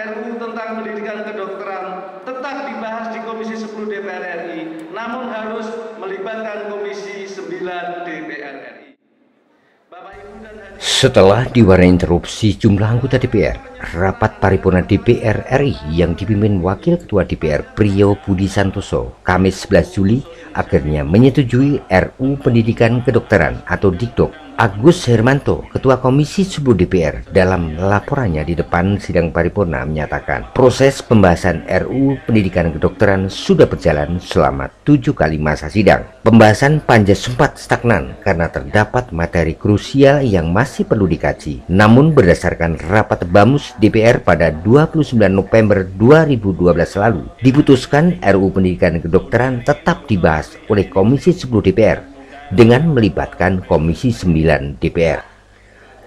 RUU tentang pendidikan kedokteran tetap dibahas di Komisi 10 DPR RI, namun harus melibatkan Komisi 9 DPR RI. Setelah diwarnai interupsi jumlah anggota DPR, rapat paripurna DPR RI yang dipimpin Wakil Ketua DPR Priyo Budi Santoso Kamis 11 Juli akhirnya menyetujui RUU Pendidikan Kedokteran atau Dikdok. Agus Hermanto, Ketua Komisi 10 DPR, dalam laporannya di depan sidang paripurna menyatakan proses pembahasan RUU Pendidikan Kedokteran sudah berjalan selama 7 kali masa sidang. Pembahasan panja sempat stagnan karena terdapat materi krusial yang masih perlu dikaji. Namun berdasarkan rapat BAMUS DPR pada 29 November 2012 lalu, diputuskan RUU Pendidikan Kedokteran tetap dibahas oleh Komisi 10 DPR dengan melibatkan Komisi 9 DPR.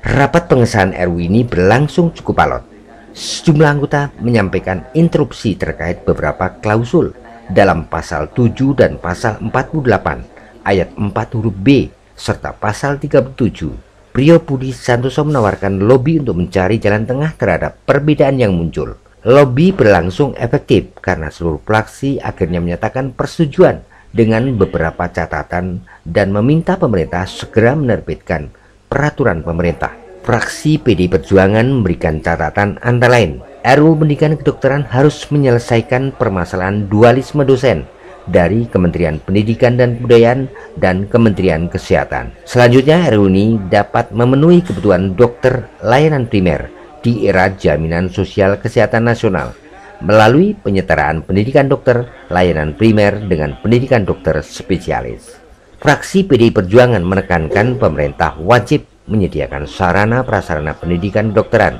Rapat pengesahan RUU ini berlangsung cukup alot. Sejumlah anggota menyampaikan interupsi terkait beberapa klausul dalam pasal 7 dan pasal 48 ayat 4 huruf B serta pasal 37. Priyo Budi Santoso menawarkan lobby untuk mencari jalan tengah terhadap perbedaan yang muncul. Lobby berlangsung efektif karena seluruh fraksi akhirnya menyatakan persetujuan dengan beberapa catatan dan meminta pemerintah segera menerbitkan peraturan pemerintah. Fraksi PD Perjuangan memberikan catatan antara lain, RUU Pendidikan Kedokteran harus menyelesaikan permasalahan dualisme dosen dari Kementerian Pendidikan dan Kebudayaan dan Kementerian Kesehatan. Selanjutnya, RUU ini dapat memenuhi kebutuhan dokter layanan primer di era jaminan sosial kesehatan nasional melalui penyetaraan pendidikan dokter layanan primer dengan pendidikan dokter spesialis. Fraksi PDI Perjuangan menekankan pemerintah wajib menyediakan sarana prasarana pendidikan kedokteran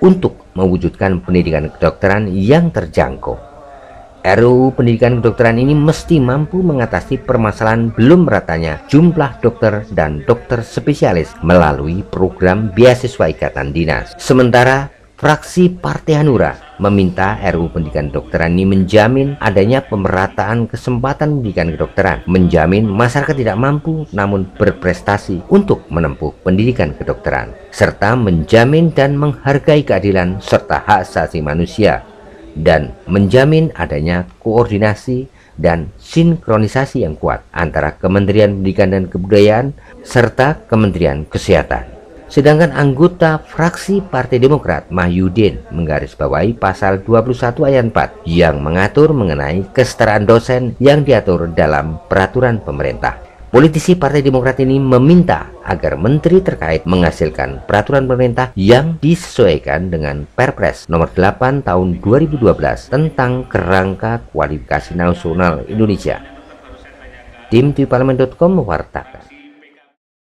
untuk mewujudkan pendidikan kedokteran yang terjangkau. RUU Pendidikan Kedokteran ini mesti mampu mengatasi permasalahan belum meratanya jumlah dokter dan dokter spesialis melalui program beasiswa ikatan dinas. Sementara fraksi Partai Hanura meminta RUU Pendidikan Kedokteran ini menjamin adanya pemerataan kesempatan pendidikan kedokteran, menjamin masyarakat tidak mampu namun berprestasi untuk menempuh pendidikan kedokteran, serta menjamin dan menghargai keadilan serta hak asasi manusia, dan menjamin adanya koordinasi dan sinkronisasi yang kuat antara Kementerian Pendidikan dan Kebudayaan serta Kementerian Kesehatan. Sedangkan anggota fraksi Partai Demokrat Mahyudin menggarisbawahi pasal 21 ayat 4 yang mengatur mengenai kesetaraan dosen yang diatur dalam peraturan pemerintah. Politisi Partai Demokrat ini meminta agar menteri terkait menghasilkan peraturan pemerintah yang disesuaikan dengan Perpres nomor 8 tahun 2012 tentang kerangka kualifikasi nasional Indonesia. Tim Parlemen.com mewartakan.